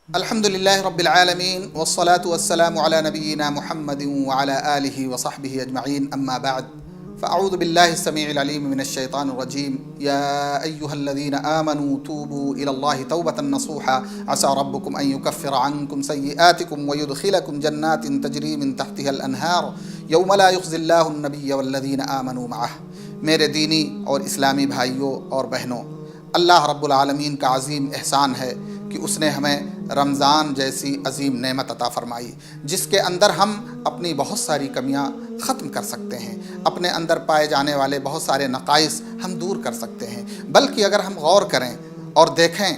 الحمدللہ رب العالمین والصلاة والسلام علی نبینا محمد وعلی آلہ وصحبہ اجمعین، اما بعد فاعوذ باللہ السمیع العلیم من الشیطان الرجیم۔ یا ایہا الذین آمنوا توبوا الی اللہ توبۃ نصوحا عسى ربکم ان یکفر عنکم سیئاتکم ویدخلکم جنات تجری من تحتها الانہار یوم لا یخزی اللہ النبی والذین آمنوا معہ۔ میرے دینی اور اسلامی بھائیوں اور بہنوں، اللہ رب العالمین کا عظیم احسان ہے کہ اس نے ہمیں رمضان جیسی عظیم نعمت عطا فرمائی، جس کے اندر ہم اپنی بہت ساری کمیاں ختم کر سکتے ہیں، اپنے اندر پائے جانے والے بہت سارے نقائص ہم دور کر سکتے ہیں۔ بلکہ اگر ہم غور کریں اور دیکھیں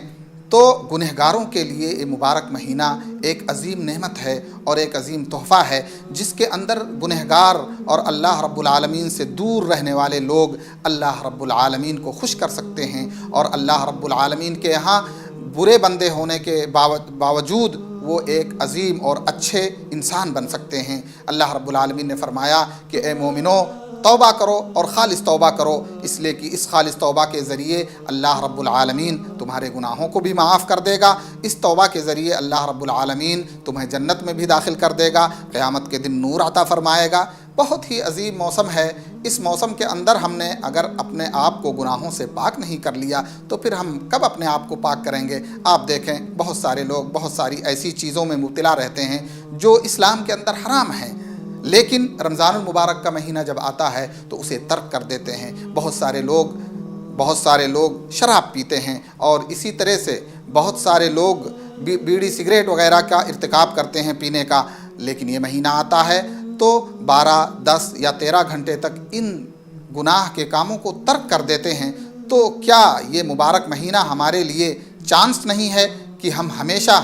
تو گنہگاروں کے لیے یہ مبارک مہینہ ایک عظیم نعمت ہے اور ایک عظیم تحفہ ہے، جس کے اندر گنہگار اور اللہ رب العالمین سے دور رہنے والے لوگ اللہ رب العالمین کو خوش کر سکتے ہیں، اور اللہ رب العالمین کے یہاں برے بندے ہونے کے باوجود وہ ایک عظیم اور اچھے انسان بن سکتے ہیں۔ اللہ رب العالمین نے فرمایا کہ اے مومنو، توبہ کرو اور خالص توبہ کرو، اس لیے کہ اس خالص توبہ کے ذریعے اللہ رب العالمین تمہارے گناہوں کو بھی معاف کر دے گا۔ اس توبہ کے ذریعے اللہ رب العالمین تمہیں جنت میں بھی داخل کر دے گا، قیامت کے دن نور عطا فرمائے گا۔ بہت ہی عظیم موسم ہے۔ اس موسم کے اندر ہم نے اگر اپنے آپ کو گناہوں سے پاک نہیں کر لیا تو پھر ہم کب اپنے آپ کو پاک کریں گے؟ آپ دیکھیں، بہت سارے لوگ بہت ساری ایسی چیزوں میں مبتلا رہتے ہیں جو اسلام کے اندر حرام ہیں، لیکن رمضان المبارک کا مہینہ جب آتا ہے تو اسے ترک کر دیتے ہیں۔ بہت سارے لوگ شراب پیتے ہیں، اور اسی طرح سے بہت سارے لوگ بیڑی سگریٹ وغیرہ کا ارتکاب کرتے ہیں پینے کا، لیکن یہ مہینہ آتا ہے تو 12، 10 یا 13 گھنٹے تک ان گناہ کے کاموں کو ترک کر دیتے ہیں۔ تو کیا یہ مبارک مہینہ ہمارے لیے چانس نہیں ہے کہ ہم ہمیشہ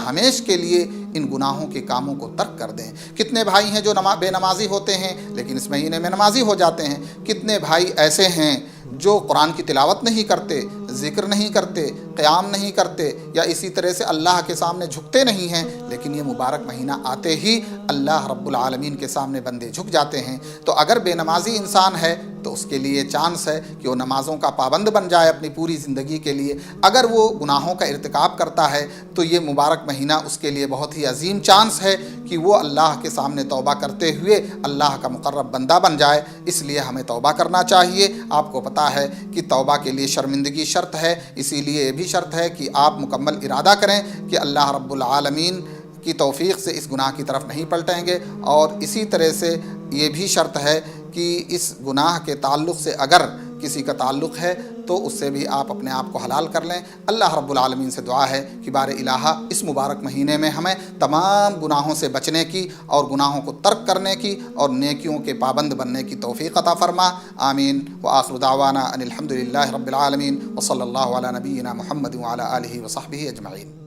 کے لیے ان گناہوں کے کاموں کو ترک کر دیں؟ کتنے بھائی ہیں جو بے نمازی ہوتے ہیں لیکن اس مہینے میں نمازی ہو جاتے ہیں؟ کتنے بھائی ایسے ہیں جو قرآن کی تلاوت نہیں کرتے، ذکر نہیں کرتے، قیام نہیں کرتے، یا اسی طرح سے اللہ کے سامنے جھکتے نہیں ہیں، لیکن یہ مبارک مہینہ آتے ہی اللہ رب العالمین کے سامنے بندے جھک جاتے ہیں۔ تو اگر بے نمازی انسان ہے تو اس کے لیے چانس ہے کہ وہ نمازوں کا پابند بن جائے اپنی پوری زندگی کے لیے۔ اگر وہ گناہوں کا ارتکاب کرتا ہے تو یہ مبارک مہینہ اس کے لیے بہت ہی عظیم چانس ہے کہ وہ اللہ کے سامنے توبہ کرتے ہوئے اللہ کا مقرب بندہ بن جائے۔ اس لیے ہمیں توبہ کرنا چاہیے۔ آپ کو پتہ ہے کہ توبہ کے لیے شرمندگی شرط ہے، اسی لیے یہ بھی شرط ہے کہ آپ مکمل ارادہ کریں کہ اللہ رب العالمین کی توفیق سے اس گناہ کی طرف نہیں پلٹیں گے، اور اسی طرح سے یہ بھی شرط ہے کہ اس گناہ کے تعلق سے اگر کسی کا تعلق ہے تو اس سے بھی آپ اپنے آپ کو حلال کر لیں۔ اللہ رب العالمین سے دعا ہے کہ بار الہٰ اس مبارک مہینے میں ہمیں تمام گناہوں سے بچنے کی اور گناہوں کو ترک کرنے کی اور نیکیوں کے پابند بننے کی توفیق عطا فرما۔ آمین۔ وآخر دعوانا ان الحمدللہ رب العالمین، وصلی اللہ علی نبینا محمد وعلی آلہ وصحبہ اجمعین۔